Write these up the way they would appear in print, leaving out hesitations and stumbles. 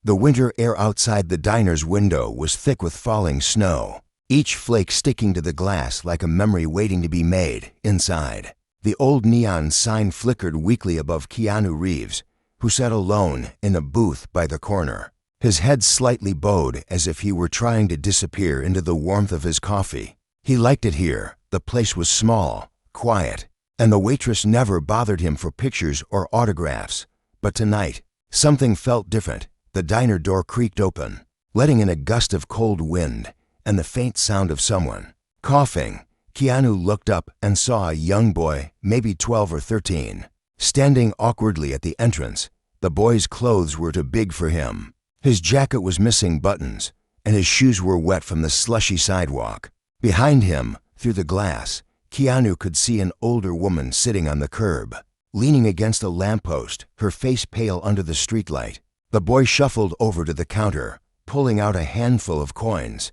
The winter air outside the diner's window was thick with falling snow, each flake sticking to the glass like a memory waiting to be made inside. The old neon sign flickered weakly above Keanu Reeves, who sat alone in a booth by the corner. His head slightly bowed as if he were trying to disappear into the warmth of his coffee. He liked it here. The place was small, quiet, and the waitress never bothered him for pictures or autographs. But tonight, something felt different. The diner door creaked open, letting in a gust of cold wind and the faint sound of someone coughing. Keanu looked up and saw a young boy, maybe 12 or 13, standing awkwardly at the entrance. The boy's clothes were too big for him. His jacket was missing buttons, and his shoes were wet from the slushy sidewalk. Behind him, through the glass, Keanu could see an older woman sitting on the curb, leaning against a lamppost, her face pale under the streetlight. The boy shuffled over to the counter, pulling out a handful of coins.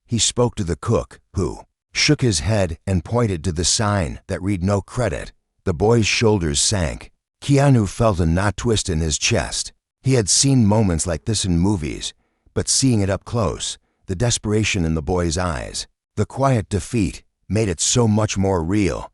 He spoke to the cook, who shook his head and pointed to the sign that read "No credit." The boy's shoulders sank. Keanu felt a knot twist in his chest. He had seen moments like this in movies, but seeing it up close, the desperation in the boy's eyes, the quiet defeat, made it so much more real.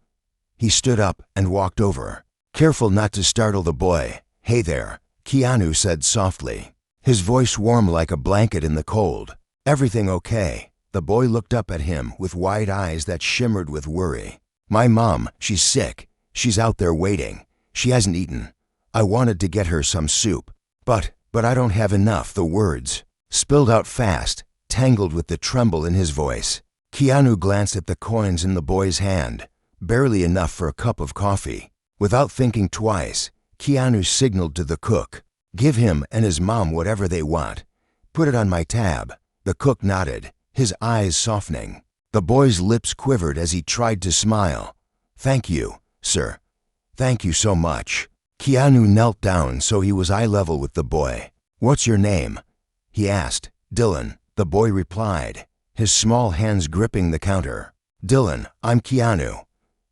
He stood up and walked over, careful not to startle the boy. "Hey there," Keanu said softly, his voice warm like a blanket in the cold. "Everything okay?" The boy looked up at him with wide eyes that shimmered with worry. "My mom, she's sick. She's out there waiting. She hasn't eaten. I wanted to get her some soup, but I don't have enough." The words spilled out fast, tangled with the tremble in his voice. Keanu glanced at the coins in the boy's hand, barely enough for a cup of coffee. Without thinking twice, Keanu signaled to the cook, "Give him and his mom whatever they want. Put it on my tab." The cook nodded, his eyes softening. The boy's lips quivered as he tried to smile. "Thank you, sir. Thank you so much." Keanu knelt down so he was eye level with the boy. "What's your name?" he asked. "Dylan," the boy replied, his small hands gripping the counter. "Dylan, I'm Keanu.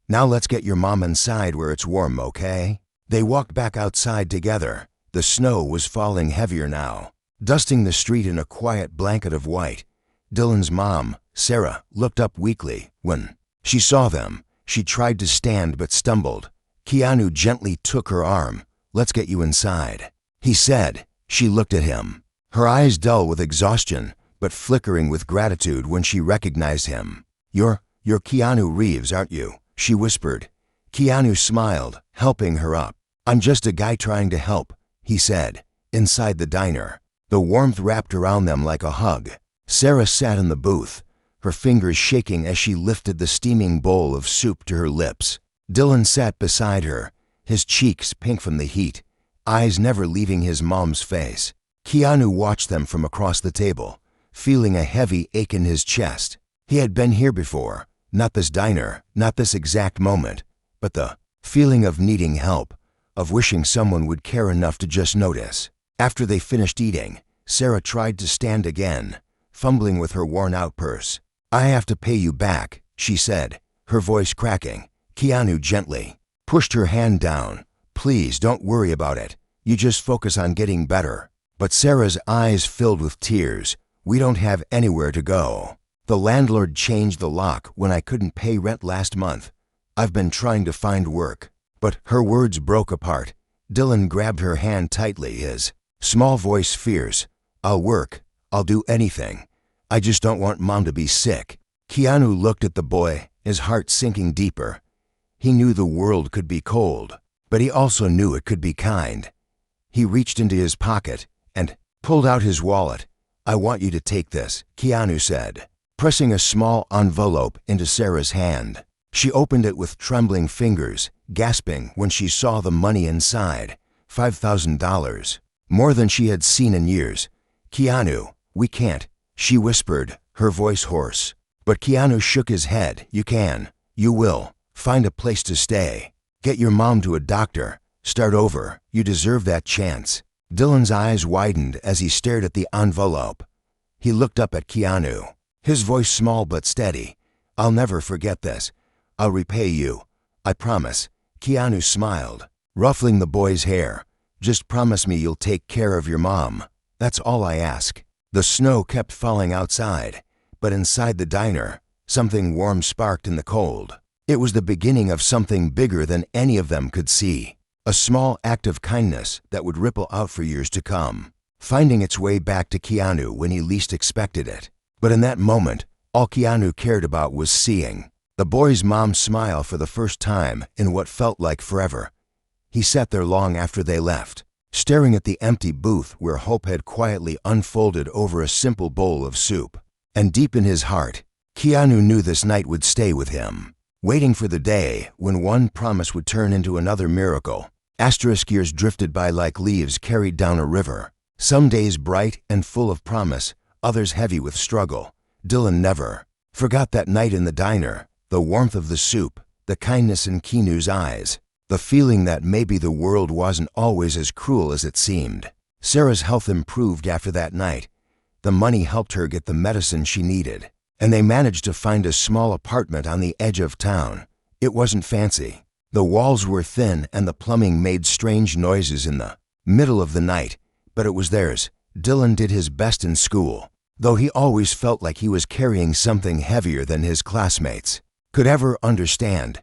Now let's get your mom inside where it's warm, okay?" They walked back outside together. The snow was falling heavier now, dusting the street in a quiet blanket of white. Dylan's mom, Sarah, looked up weakly. When she saw them, she tried to stand but stumbled. Keanu gently took her arm. "Let's get you inside," he said. She looked at him, her eyes dull with exhaustion, but flickering with gratitude when she recognized him. You're Keanu Reeves, aren't you?" she whispered. Keanu smiled, helping her up. "I'm just a guy trying to help," he said. Inside the diner, the warmth wrapped around them like a hug. Sarah sat in the booth, her fingers shaking as she lifted the steaming bowl of soup to her lips. Dylan sat beside her, his cheeks pink from the heat, eyes never leaving his mom's face. Keanu watched them from across the table, feeling a heavy ache in his chest. He had been here before, not this diner, not this exact moment, but the feeling of needing help, of wishing someone would care enough to just notice. After they finished eating, Sarah tried to stand again, fumbling with her worn-out purse. "I have to pay you back," she said, her voice cracking. Keanu gently pushed her hand down. "Please don't worry about it. You just focus on getting better." But Sarah's eyes filled with tears. "We don't have anywhere to go. The landlord changed the lock when I couldn't pay rent last month. I've been trying to find work." But her words broke apart. Dylan grabbed her hand tightly, his small voice fierce. "I'll work. I'll do anything. I just don't want Mom to be sick." Keanu looked at the boy, his heart sinking deeper. He knew the world could be cold, but he also knew it could be kind. He reached into his pocket and pulled out his wallet. "I want you to take this," Keanu said, pressing a small envelope into Sarah's hand. She opened it with trembling fingers, gasping when she saw the money inside. $5,000, more than she had seen in years. "Keanu, we can't," she whispered, her voice hoarse. But Keanu shook his head. "You can. You will. Find a place to stay. Get your mom to a doctor. Start over. You deserve that chance." Dylan's eyes widened as he stared at the envelope. He looked up at Keanu, his voice small but steady. "I'll never forget this. I'll repay you. I promise." Keanu smiled, ruffling the boy's hair. "Just promise me you'll take care of your mom." That's all I ask." The snow kept falling outside, but inside the diner, something warm sparked in the cold. It was the beginning of something bigger than any of them could see. A small act of kindness that would ripple out for years to come, finding its way back to Keanu when he least expected it. But in that moment, all Keanu cared about was seeing the boy's mom smile for the first time in what felt like forever. He sat there long after they left, staring at the empty booth where hope had quietly unfolded over a simple bowl of soup. And deep in his heart, Keanu knew this night would stay with him, waiting for the day when one promise would turn into another miracle. Asterisk years drifted by like leaves carried down a river. Some days bright and full of promise, others heavy with struggle. Dylan never forgot that night in the diner, the warmth of the soup, the kindness in Keanu's eyes, the feeling that maybe the world wasn't always as cruel as it seemed. Sarah's health improved after that night. The money helped her get the medicine she needed, and they managed to find a small apartment on the edge of town. It wasn't fancy. The walls were thin and the plumbing made strange noises in the middle of the night, but it was theirs. Dylan did his best in school, though he always felt like he was carrying something heavier than his classmates could ever understand.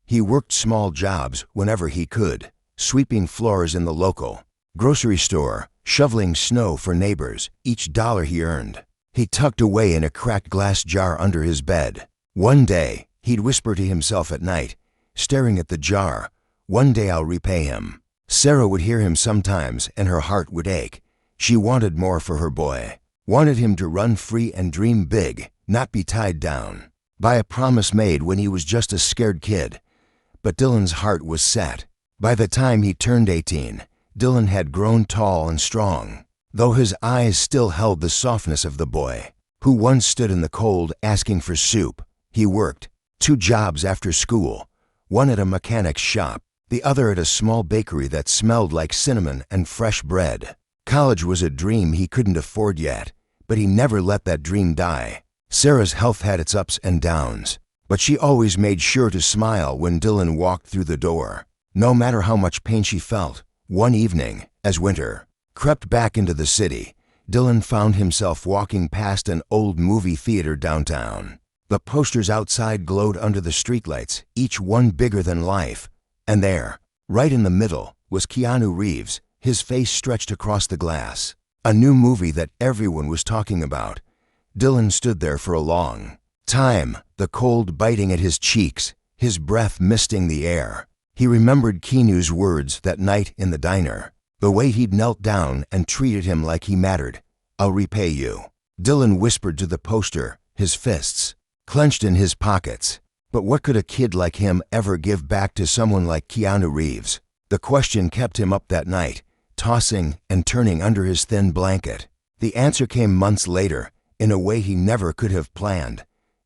He worked small jobs whenever he could, sweeping floors in the local grocery store, shoveling snow for neighbors. Each dollar he earned, he tucked away in a cracked glass jar under his bed. One day, he'd whisper to himself at night, staring at the jar, "One day I'll repay him." Sarah would hear him sometimes and her heart would ache. She wanted more for her boy, wanted him to run free and dream big, not be tied down by a promise made when he was just a scared kid. But Dylan's heart was set. By the time he turned 18, Dylan had grown tall and strong, though his eyes still held the softness of the boy who once stood in the cold asking for soup. He worked 2 jobs after school, one at a mechanic's shop, the other at a small bakery that smelled like cinnamon and fresh bread. College was a dream he couldn't afford yet, but he never let that dream die. Sarah's health had its ups and downs, but she always made sure to smile when Dylan walked through the door, no matter how much pain she felt. One evening, as winter crept back into the city, Dylan found himself walking past an old movie theater downtown. The posters outside glowed under the streetlights, each one bigger than life. And there, right in the middle, was Keanu Reeves, his face stretched across the glass. A new movie that everyone was talking about. Dylan stood there for a long time, the cold biting at his cheeks, his breath misting the air. He remembered Keanu's words that night in the diner, the way he'd knelt down and treated him like he mattered. "I'll repay you." Dylan whispered to the poster, his fists clenched in his pockets. But what could a kid like him ever give back to someone like Keanu Reeves? The question kept him up that night, tossing and turning under his thin blanket. The answer came months later, in a way he never could have planned.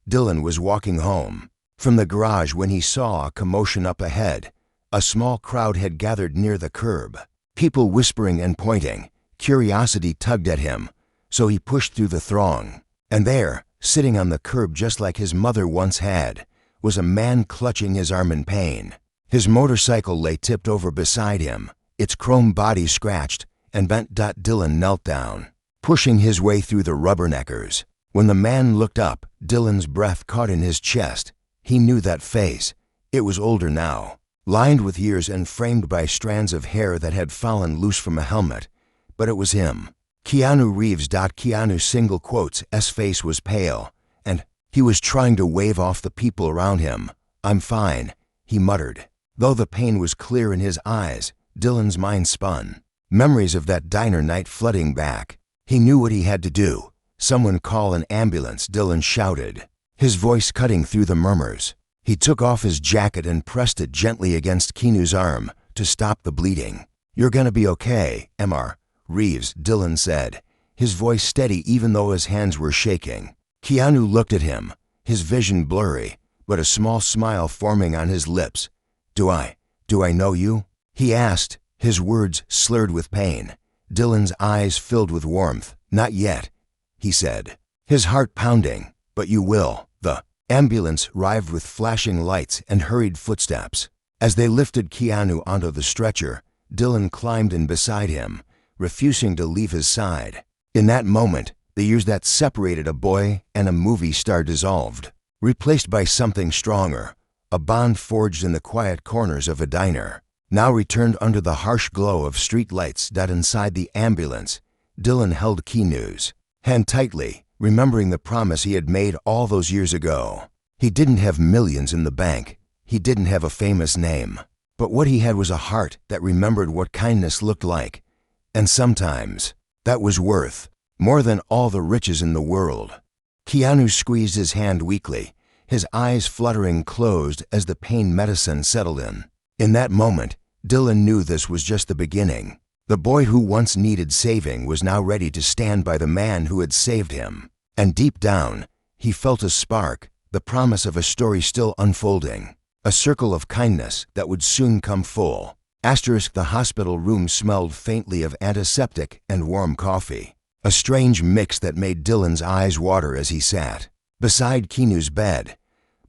Dylan was walking home from the garage when he saw a commotion up ahead. A small crowd had gathered near the curb, people whispering and pointing. Curiosity tugged at him, so he pushed through the throng. And there, sitting on the curb just like his mother once had, was a man clutching his arm in pain. His motorcycle lay tipped over beside him, its chrome body scratched and bent. Dylan knelt down, pushing his way through the rubberneckers. When the man looked up, Dylan's breath caught in his chest. He knew that face. It was older now, lined with years and framed by strands of hair that had fallen loose from a helmet. But it was him. Keanu Reeves. Keanu single quotes S face was pale, and he was trying to wave off the people around him. "I'm fine," he muttered. Though the pain was clear in his eyes, Dylan's mind spun, memories of that diner night flooding back. He knew what he had to do. "Someone call an ambulance," Dylan shouted, his voice cutting through the murmurs. He took off his jacket and pressed it gently against Keanu's arm to stop the bleeding. "You're gonna be okay, Mr. Reeves," Dylan said, his voice steady even though his hands were shaking. Keanu looked at him, his vision blurry, but a small smile forming on his lips. Do I know you?" he asked, his words slurred with pain. Dylan's eyes filled with warmth. "Not yet," he said, his heart pounding. "But you will." The ambulance arrived with flashing lights and hurried footsteps. As they lifted Keanu onto the stretcher, Dylan climbed in beside him, refusing to leave his side. In that moment, the years that separated a boy and a movie star dissolved, replaced by something stronger, a bond forged in the quiet corners of a diner. Now returned under the harsh glow of street lights. Inside the ambulance, Dylan held Keanu's hand tightly, remembering the promise he had made all those years ago. He didn't have millions in the bank. He didn't have a famous name. But what he had was a heart that remembered what kindness looked like. And sometimes, that was worth more than all the riches in the world. Keanu squeezed his hand weakly, his eyes fluttering closed as the pain medicine settled in. In that moment, Dylan knew this was just the beginning. The boy who once needed saving was now ready to stand by the man who had saved him. And deep down, he felt a spark, the promise of a story still unfolding. A circle of kindness that would soon come full. The hospital room smelled faintly of antiseptic and warm coffee. A strange mix that made Dylan's eyes water as he sat beside Keanu's bed.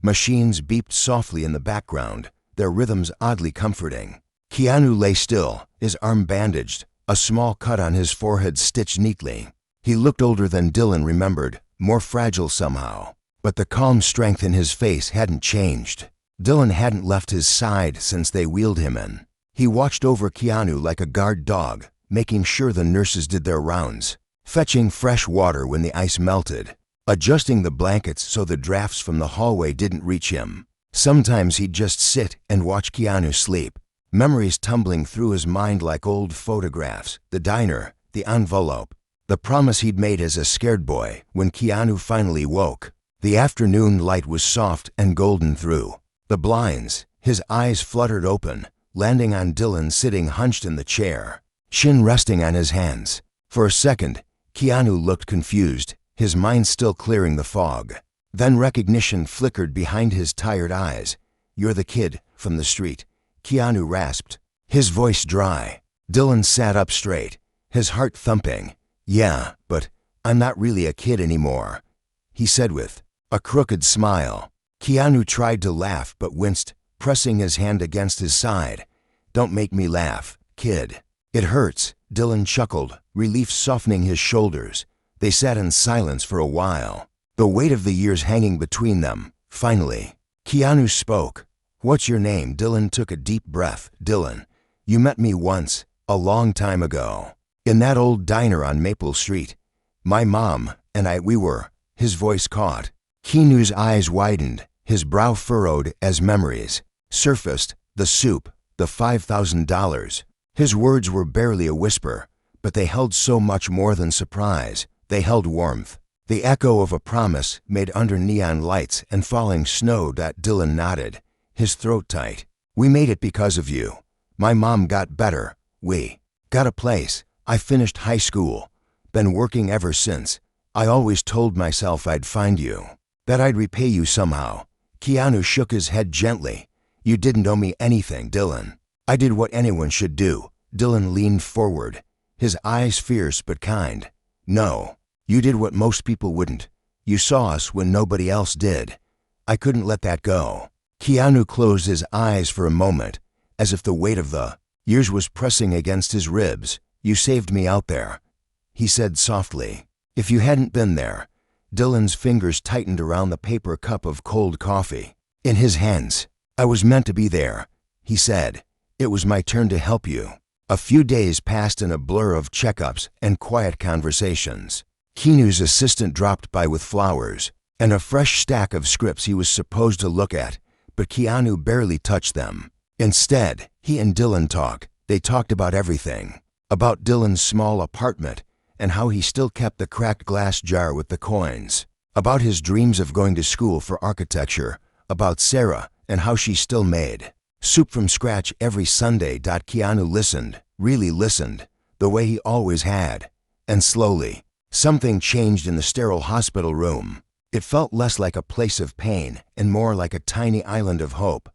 Machines beeped softly in the background, their rhythms oddly comforting. Keanu lay still, his arm bandaged, a small cut on his forehead stitched neatly. He looked older than Dylan remembered, more fragile somehow. But the calm strength in his face hadn't changed. Dylan hadn't left his side since they wheeled him in. He watched over Keanu like a guard dog, making sure the nurses did their rounds, fetching fresh water when the ice melted, adjusting the blankets so the drafts from the hallway didn't reach him. Sometimes he'd just sit and watch Keanu sleep, memories tumbling through his mind like old photographs, the diner, the envelope, the promise he'd made as a scared boy when Keanu finally woke. The afternoon light was soft and golden through the blinds. His eyes fluttered open, landing on Dylan sitting hunched in the chair, chin resting on his hands. For a second, Keanu looked confused, his mind still clearing the fog. Then recognition flickered behind his tired eyes. "You're the kid from the street," Keanu rasped, his voice dry. Dylan sat up straight, his heart thumping. "Yeah, but I'm not really a kid anymore," he said with a crooked smile. Keanu tried to laugh but winced, pressing his hand against his side. "Don't make me laugh, kid. It hurts," Dylan chuckled, relief softening his shoulders. They sat in silence for a while, the weight of the years hanging between them. Finally, Keanu spoke. "What's your name?" Dylan took a deep breath. "Dylan, you met me once, a long time ago, in that old diner on Maple Street. My mom and we were—" His voice caught. Keanu's eyes widened, his brow furrowed as memories surfaced. The soup, the $5,000. His words were barely a whisper, but they held so much more than surprise. They held warmth, the echo of a promise made under neon lights and falling snow. Dylan nodded, his throat tight. "We made it because of you. My mom got better. We got a place. I finished high school. Been working ever since. I always told myself I'd find you, that I'd repay you somehow." Keanu shook his head gently. "You didn't owe me anything, Dylan. I did what anyone should do." Dylan leaned forward, his eyes fierce but kind. "No, you did what most people wouldn't. You saw us when nobody else did. I couldn't let that go." Keanu closed his eyes for a moment, as if the weight of the years was pressing against his ribs. "You saved me out there," he said softly. "If you hadn't been there—" Dylan's fingers tightened around the paper cup of cold coffee in his hands. "I was meant to be there," he said. "It was my turn to help you." A few days passed in a blur of checkups and quiet conversations. Keanu's assistant dropped by with flowers and a fresh stack of scripts he was supposed to look at, but Keanu barely touched them. Instead, he and Dylan talked. They talked about everything. About Dylan's small apartment and how he still kept the cracked glass jar with the coins. About his dreams of going to school for architecture. About Sarah and how she still made soup from scratch every Sunday. Keanu listened, really listened, the way he always had. And slowly, something changed in the sterile hospital room. It felt less like a place of pain and more like a tiny island of hope.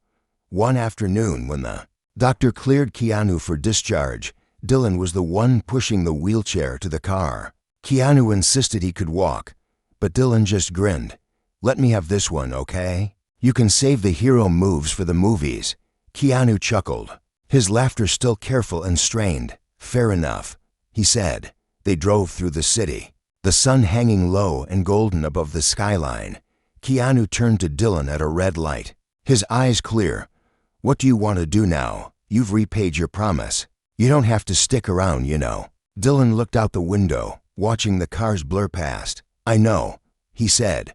One afternoon, when the doctor cleared Keanu for discharge, Dylan was the one pushing the wheelchair to the car. Keanu insisted he could walk, but Dylan just grinned. "Let me have this one, okay? You can save the hero moves for the movies." Keanu chuckled, his laughter still careful and strained. "Fair enough. he said. They drove through the city, the sun hanging low and golden above the skyline. Keanu turned to Dylan at a red light, his eyes clear. What do you want to do now? You've repaid your promise. You don't have to stick around, you know. Dylan looked out the window, watching the cars blur past. I know, he said,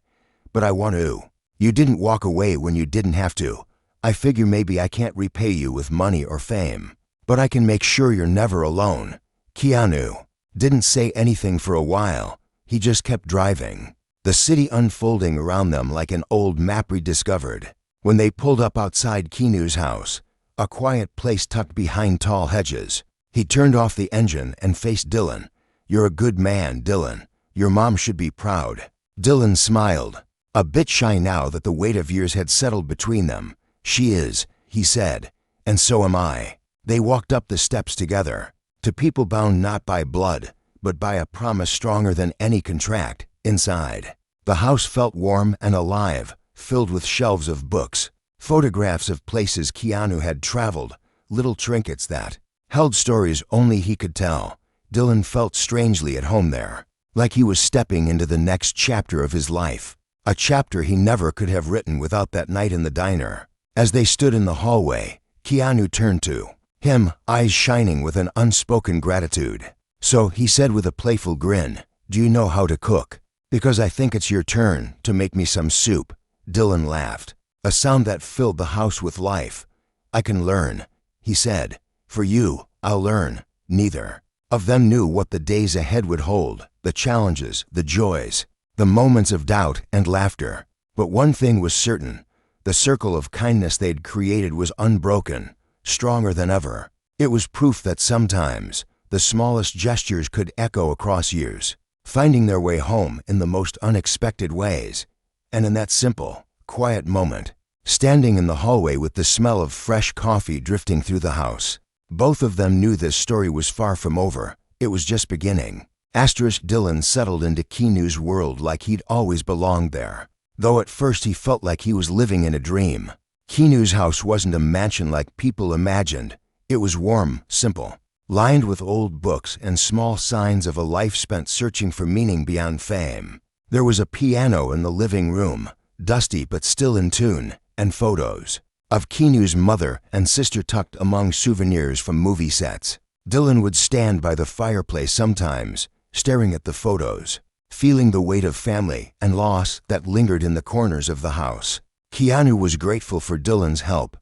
but I want to. You didn't walk away when you didn't have to. I figure maybe I can't repay you with money or fame, but I can make sure you're never alone. Keanu didn't say anything for a while. He just kept driving, the city unfolding around them like an old map rediscovered. When they pulled up outside Keanu's house, a quiet place tucked behind tall hedges, he turned off the engine and faced Dylan. You're a good man, Dylan. Your mom should be proud. Dylan smiled, a bit shy now that the weight of years had settled between them. She is, he said, and so am I. They walked up the steps together, to people bound not by blood, but by a promise stronger than any contract. Inside, the house felt warm and alive, filled with shelves of books, photographs of places Keanu had traveled, little trinkets that held stories only he could tell. Dylan felt strangely at home there, like he was stepping into the next chapter of his life, a chapter he never could have written without that night in the diner. As they stood in the hallway, Keanu turned to him, eyes shining with an unspoken gratitude. So, he said with a playful grin, do you know how to cook? Because I think it's your turn to make me some soup. Dylan laughed, a sound that filled the house with life. I can learn, he said. For you, I'll learn. Neither of them knew what the days ahead would hold, the challenges, the joys, the moments of doubt and laughter. But one thing was certain, the circle of kindness they'd created was unbroken, stronger than ever. It was proof that sometimes the smallest gestures could echo across years, finding their way home in the most unexpected ways. And in that simple, quiet moment, standing in the hallway with the smell of fresh coffee drifting through the house, both of them knew this story was far from over. It was just beginning. Dylan settled into Keanu's world like he'd always belonged there, though at first he felt like he was living in a dream. Keanu's house wasn't a mansion like people imagined. It was warm, simple, lined with old books and small signs of a life spent searching for meaning beyond fame. There was a piano in the living room, dusty but still in tune, and photos of Keanu's mother and sister tucked among souvenirs from movie sets. Dylan would stand by the fireplace sometimes, staring at the photos, feeling the weight of family and loss that lingered in the corners of the house. Keanu was grateful for Dylan's help,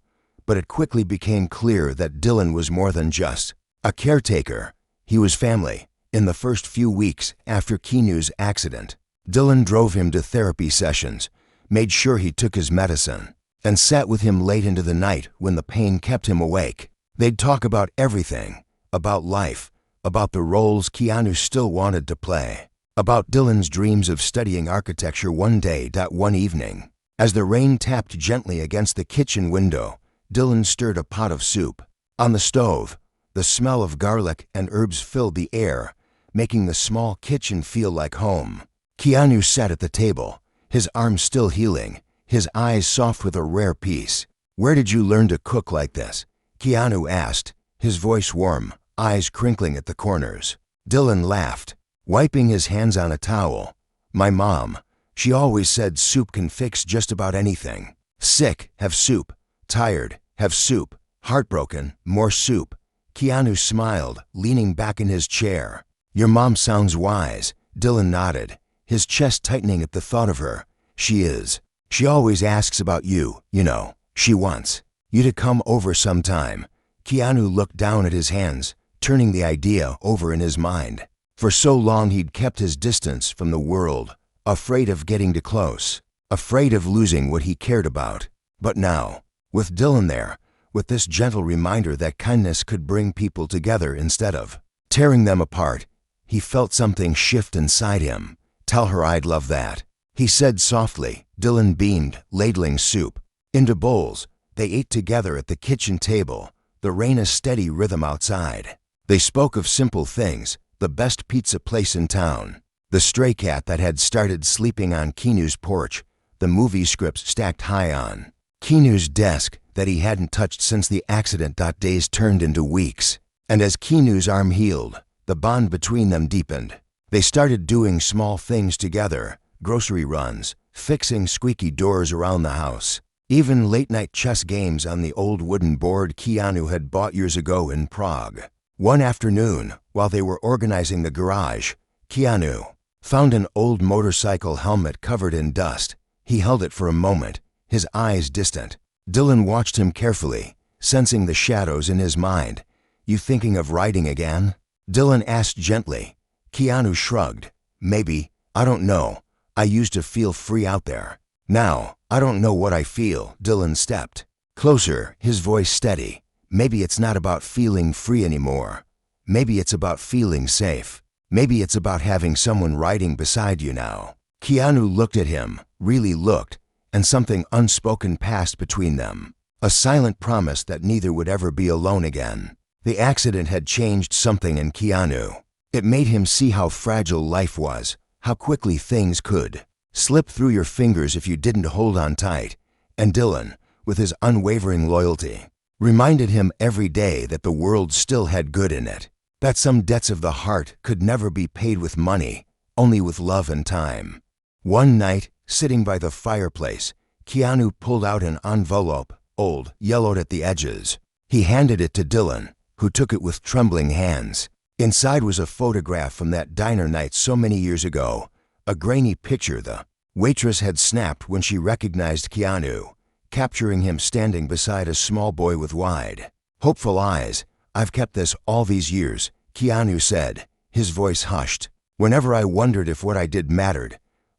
but it quickly became clear that Dylan was more than just a caretaker. He was family. In the first few weeks after Keanu's accident, Dylan drove him to therapy sessions, made sure he took his medicine, and sat with him late into the night when the pain kept him awake. They'd talk about everything, about life, about the roles Keanu still wanted to play, about Dylan's dreams of studying architecture one day. One evening, as the rain tapped gently against the kitchen window, Dylan stirred a pot of soup. On the stove, the smell of garlic and herbs filled the air, making the small kitchen feel like home. Keanu sat at the table, his arms still healing, his eyes soft with a rare peace. Where did you learn to cook like this? Keanu asked, his voice warm, eyes crinkling at the corners. Dylan laughed, wiping his hands on a towel. My mom, she always said soup can fix just about anything. Sick, have soup. Tired, have soup. Heartbroken, more soup. Keanu smiled, leaning back in his chair. Your mom sounds wise. Dylan nodded, his chest tightening at the thought of her. She is. She always asks about you, you know. She wants you to come over sometime. Keanu looked down at his hands, turning the idea over in his mind. For so long he'd kept his distance from the world, afraid of getting too close, afraid of losing what he cared about. But now, with Dylan there, with this gentle reminder that kindness could bring people together instead of tearing them apart, he felt something shift inside him. Tell her I'd love that, he said softly. Dylan beamed, ladling soup into bowls. They ate together at the kitchen table, the rain a steady rhythm outside. They spoke of simple things, the best pizza place in town, the stray cat that had started sleeping on Keanu's porch, the movie scripts stacked high on Keanu's desk that he hadn't touched since the accident. Days turned into weeks, and as Keanu's arm healed, the bond between them deepened. They started doing small things together, grocery runs, fixing squeaky doors around the house, even late-night chess games on the old wooden board Keanu had bought years ago in Prague. One afternoon, while they were organizing the garage, Keanu found an old motorcycle helmet covered in dust. He held it for a moment, his eyes distant. Dylan watched him carefully, sensing the shadows in his mind. "You thinking of riding again?" Dylan asked gently. Keanu shrugged. "Maybe. I don't know. I used to feel free out there. Now, I don't know what I feel." Dylan stepped closer, his voice steady. "Maybe it's not about feeling free anymore. Maybe it's about feeling safe. Maybe it's about having someone riding beside you now." Keanu looked at him, really looked, and something unspoken passed between them. A silent promise that neither would ever be alone again. The accident had changed something in Keanu. It made him see how fragile life was, how quickly things could slip through your fingers if you didn't hold on tight. And Dylan, with his unwavering loyalty, reminded him every day that the world still had good in it, that some debts of the heart could never be paid with money, only with love and time. One night, sitting by the fireplace, Keanu pulled out an envelope, old, yellowed at the edges. He handed it to Dylan, who took it with trembling hands. Inside was a photograph from that diner night so many years ago, a grainy picture the waitress had snapped when she recognized Keanu, capturing him standing beside a small boy with wide, hopeful eyes. "I've kept this all these years," Keanu said, his voice hushed. "Whenever I wondered if what I did mattered,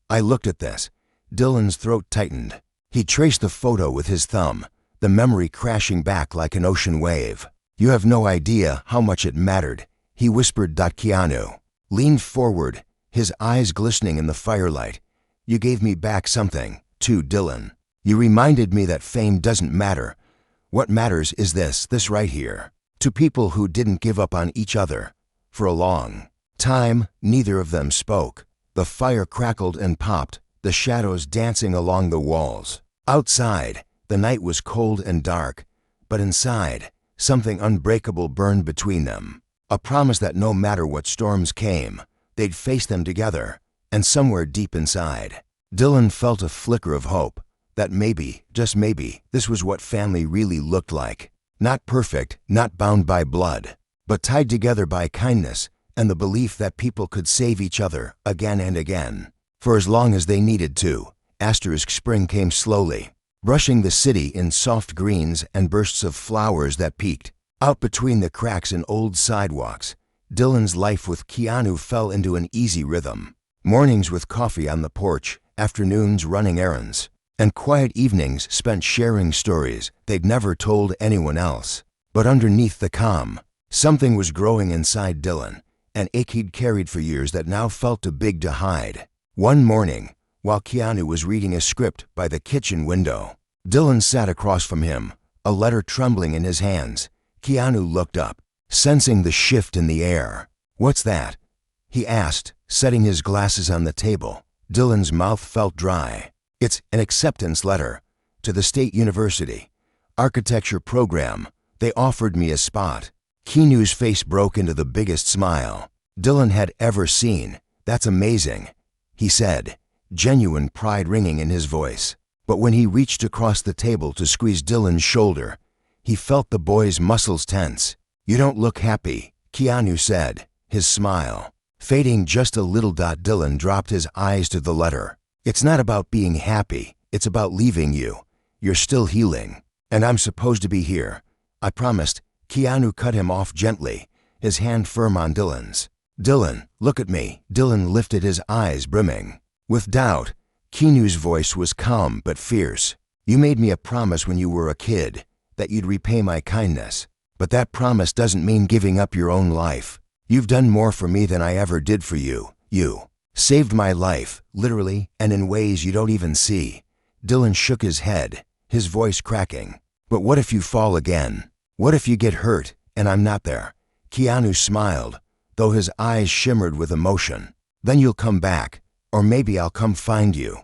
I looked at this." Dylan's throat tightened. He traced the photo with his thumb, the memory crashing back like an ocean wave. "You have no idea how much it mattered," he whispered. Keanu leaned forward, his eyes glistening in the firelight. "You gave me back something, too, Dylan. You reminded me that fame doesn't matter. What matters is this right here." To people who didn't give up on each other. For a long time, neither of them spoke. The fire crackled and popped, the shadows dancing along the walls. Outside, the night was cold and dark, but inside, something unbreakable burned between them. A promise that no matter what storms came, they'd face them together. And somewhere deep inside, Dylan felt a flicker of hope that maybe, just maybe, this was what family really looked like. Not perfect, not bound by blood, but tied together by kindness and the belief that people could save each other again and again, for as long as they needed to. Spring came slowly, brushing the city in soft greens and bursts of flowers that peeked out between the cracks in old sidewalks. Dylan's life with Keanu fell into an easy rhythm. Mornings with coffee on the porch, afternoons running errands, and quiet evenings spent sharing stories they'd never told anyone else. But underneath the calm, something was growing inside Dylan, an ache he'd carried for years that now felt too big to hide. One morning, while Keanu was reading a script by the kitchen window, Dylan sat across from him, a letter trembling in his hands. Keanu looked up, sensing the shift in the air. "What's that?" he asked, setting his glasses on the table. Dylan's mouth felt dry. "It's an acceptance letter to the State University architecture program. They offered me a spot." Keanu's face broke into the biggest smile Dylan had ever seen. "That's amazing," he said, genuine pride ringing in his voice. But when he reached across the table to squeeze Dylan's shoulder, he felt the boy's muscles tense. "You don't look happy," Keanu said, his smile fading just a little. Dylan dropped his eyes to the letter. "It's not about being happy, it's about leaving you. You're still healing, and I'm supposed to be here. I promised." Keanu cut him off gently, his hand firm on Dylan's. "Dylan, look at me." Dylan lifted his eyes, brimming with doubt. Keanu's voice was calm but fierce. "You made me a promise when you were a kid, that you'd repay my kindness. But that promise doesn't mean giving up your own life. You've done more for me than I ever did for you. You saved my life, literally, and in ways you don't even see." Dylan shook his head, his voice cracking. "But what if you fall again? What if you get hurt, and I'm not there?" Keanu smiled, though his eyes shimmered with emotion. "Then you'll come back, or maybe I'll come find you.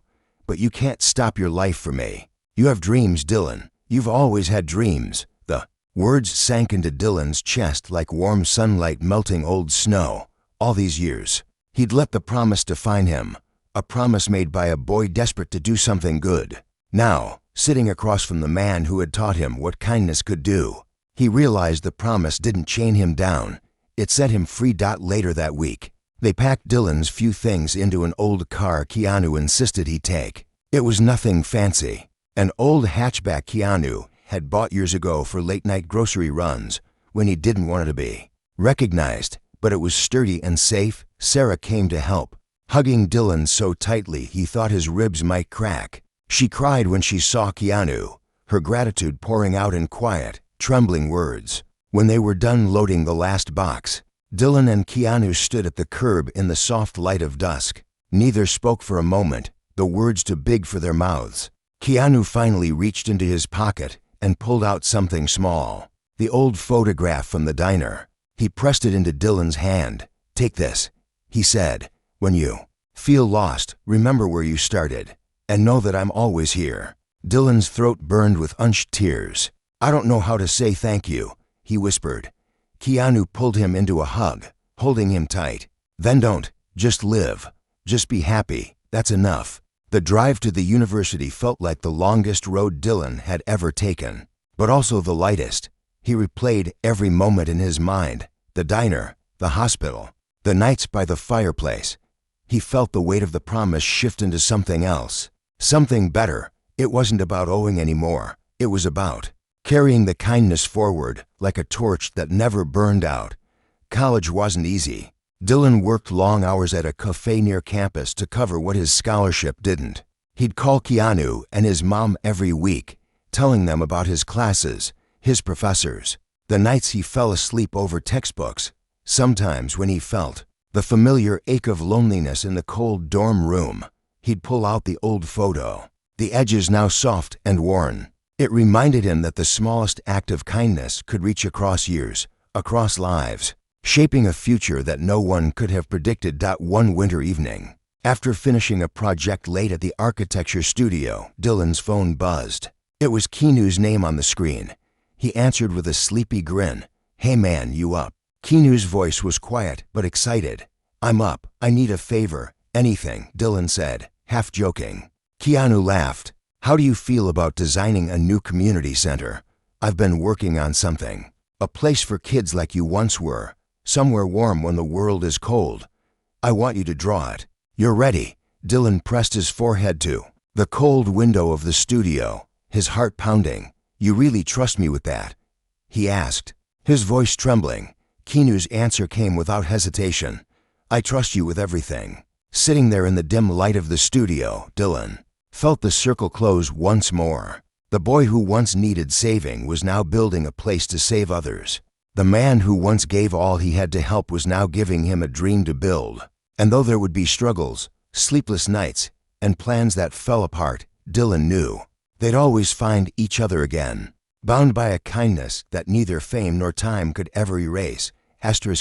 But you can't stop your life for me. You have dreams, Dylan. You've always had dreams." The Words sank into Dylan's chest like warm sunlight melting old snow. All these years, he'd let the promise define him, a promise made by a boy desperate to do something good. Now, sitting across from the man who had taught him what kindness could do, he realized the promise didn't chain him down. It set him free. Later that week, they packed Dylan's few things into an old car Keanu insisted he take. It was nothing fancy. An old hatchback Keanu had bought years ago for late-night grocery runs when he didn't want it to be recognized, but it was sturdy and safe. Sarah came to help, hugging Dylan so tightly he thought his ribs might crack. She cried when she saw Keanu, her gratitude pouring out in quiet, trembling words. When they were done loading the last box, Dylan and Keanu stood at the curb in the soft light of dusk. Neither spoke for a moment, the words too big for their mouths. Keanu finally reached into his pocket and pulled out something small, the old photograph from the diner. He pressed it into Dylan's hand. "Take this," he said. "When you feel lost, remember where you started, and know that I'm always here." Dylan's throat burned with unshed tears. "I don't know how to say thank you," he whispered. Keanu pulled him into a hug, holding him tight. "Then don't. Just live. Just be happy. That's enough." The drive to the university felt like the longest road Dylan had ever taken, but also the lightest. He replayed every moment in his mind: the diner, the hospital, the nights by the fireplace. He felt the weight of the promise shift into something else, something better. It wasn't about owing anymore. It was about carrying the kindness forward like a torch that never burned out. College wasn't easy. Dylan worked long hours at a cafe near campus to cover what his scholarship didn't. He'd call Keanu and his mom every week, telling them about his classes, his professors, the nights he fell asleep over textbooks. Sometimes when he felt the familiar ache of loneliness in the cold dorm room, he'd pull out the old photo, the edges now soft and worn. It reminded him that the smallest act of kindness could reach across years, across lives, shaping a future that no one could have predicted. One winter evening, after finishing a project late at the architecture studio, Dylan's phone buzzed. It was Keanu's name on the screen. He answered with a sleepy grin. "Hey man, you up?" Keanu's voice was quiet but excited. "I'm up. I need a favor." "Anything," Dylan said, half joking. Keanu laughed. "How do you feel about designing a new community center?" "I've been working on something. A place for kids like you once were. Somewhere warm when the world is cold. I want you to draw it." "You're ready." Dylan pressed his forehead to the cold window of the studio, his heart pounding. "You really trust me with that?" he asked, his voice trembling. Keanu's answer came without hesitation. "I trust you with everything." Sitting there in the dim light of the studio, Dylan felt the circle close once more. The boy who once needed saving was now building a place to save others. The man who once gave all he had to help was now giving him a dream to build. And though there would be struggles, sleepless nights, and plans that fell apart, Dylan knew they'd always find each other again, bound by a kindness that neither fame nor time could ever erase.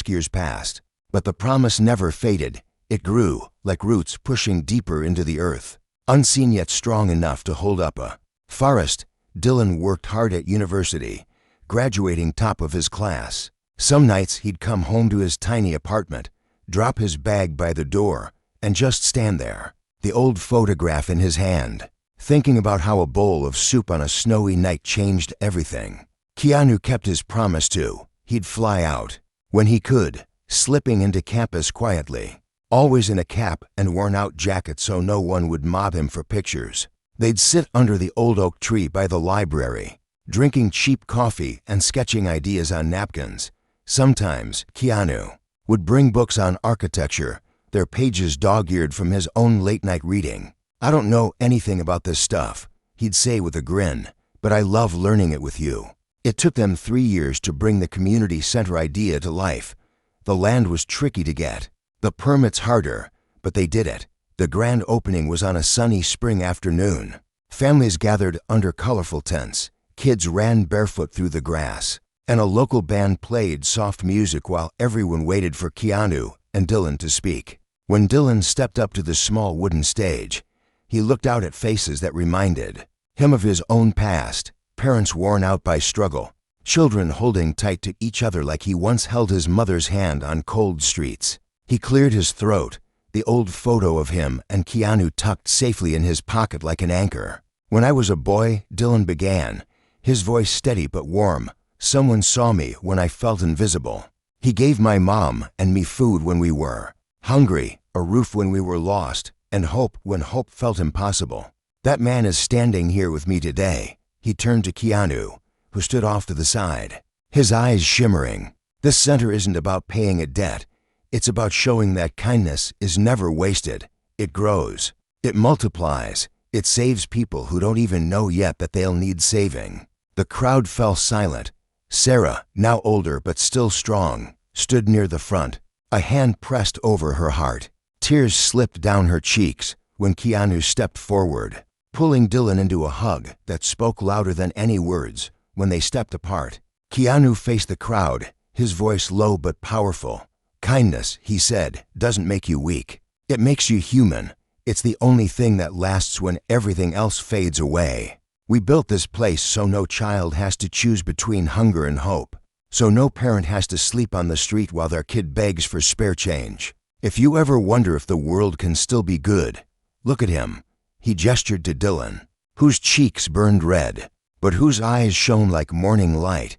Years passed, but the promise never faded. It grew, like roots pushing deeper into the earth, unseen yet strong enough to hold up a forest. Dylan worked hard at university, graduating top of his class. Some nights he'd come home to his tiny apartment, drop his bag by the door, and just stand there, the old photograph in his hand, thinking about how a bowl of soup on a snowy night changed everything. Keanu kept his promise too. He'd fly out when he could, slipping into campus quietly, always in a cap and worn-out jacket so no one would mob him for pictures. They'd sit under the old oak tree by the library, drinking cheap coffee and sketching ideas on napkins. Sometimes Keanu would bring books on architecture, their pages dog-eared from his own late-night reading. "I don't know anything about this stuff," he'd say with a grin, "but I love learning it with you." It took them 3 years to bring the community center idea to life. The land was tricky to get, the permits harder, but they did it. The grand opening was on a sunny spring afternoon. Families gathered under colorful tents, kids ran barefoot through the grass, and a local band played soft music while everyone waited for Keanu and Dylan to speak. When Dylan stepped up to the small wooden stage, he looked out at faces that reminded him of his own past, parents worn out by struggle, children holding tight to each other like he once held his mother's hand on cold streets. He cleared his throat, the old photo of him and Keanu tucked safely in his pocket like an anchor. "When I was a boy," Dylan began, his voice steady but warm, "someone saw me when I felt invisible. He gave my mom and me food when we were hungry, a roof when we were lost, and hope when hope felt impossible. That man is standing here with me today." He turned to Keanu, who stood off to the side, his eyes shimmering. "This center isn't about paying a debt. It's about showing that kindness is never wasted. It grows. It multiplies. It saves people who don't even know yet that they'll need saving." The crowd fell silent. Sarah, now older but still strong, stood near the front, a hand pressed over her heart. Tears slipped down her cheeks when Keanu stepped forward, pulling Dylan into a hug that spoke louder than any words. When they stepped apart, Keanu faced the crowd, his voice low but powerful. "Kindness," he said, "doesn't make you weak. It makes you human. It's the only thing that lasts when everything else fades away. We built this place so no child has to choose between hunger and hope, so no parent has to sleep on the street while their kid begs for spare change. If you ever wonder if the world can still be good, look at him." He gestured to Dylan, whose cheeks burned red, but whose eyes shone like morning light.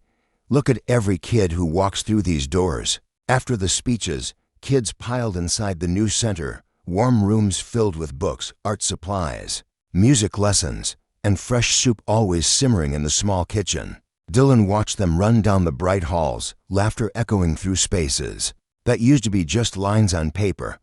"Look at every kid who walks through these doors." After the speeches, kids piled inside the new center, warm rooms filled with books, art supplies, music lessons, and fresh soup always simmering in the small kitchen. Dylan watched them run down the bright halls, laughter echoing through spaces that used to be just lines on paper.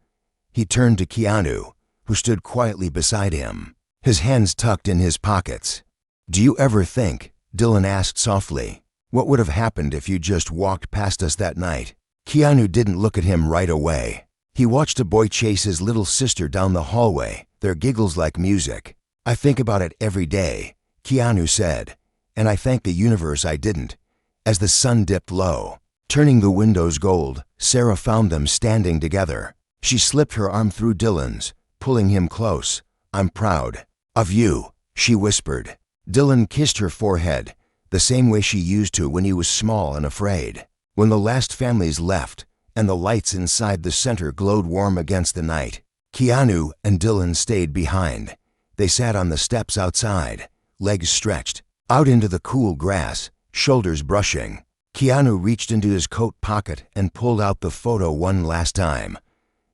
He turned to Keanu, who stood quietly beside him, his hands tucked in his pockets. "Do you ever think," Dylan asked softly, "what would have happened if you just walked past us that night?" Keanu didn't look at him right away. He watched a boy chase his little sister down the hallway, their giggles like music. "I think about it every day," Keanu said, "and I thank the universe I didn't." As the sun dipped low, turning the windows gold, Sarah found them standing together. She slipped her arm through Dylan's, pulling him close. "I'm proud of you," she whispered. Dylan kissed her forehead, the same way she used to when he was small and afraid. When the last families left, and the lights inside the center glowed warm against the night, Keanu and Dylan stayed behind. They sat on the steps outside, legs stretched, out into the cool grass, shoulders brushing. Keanu reached into his coat pocket and pulled out the photo one last time.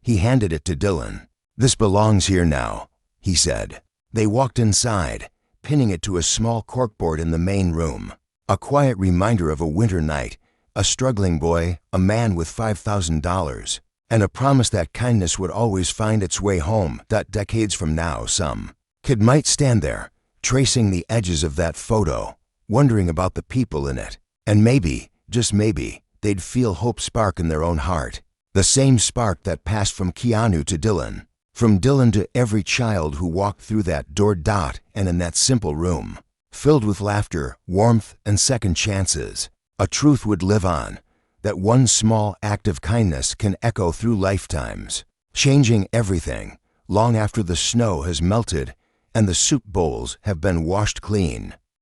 He handed it to Dylan. "This belongs here now," he said. They walked inside, pinning it to a small corkboard in the main room. A quiet reminder of a winter night, a struggling boy, a man with $5,000, and a promise that kindness would always find its way home. Decades from now, some kid might stand there, tracing the edges of that photo, wondering about the people in it. And maybe, just maybe, they'd feel hope spark in their own heart. The same spark that passed from Keanu to Dylan, from Dylan to every child who walked through that door. And in that simple room, filled with laughter, warmth, and second chances, a truth would live on, that one small act of kindness can echo through lifetimes, changing everything long after the snow has melted and the soup bowls have been washed clean.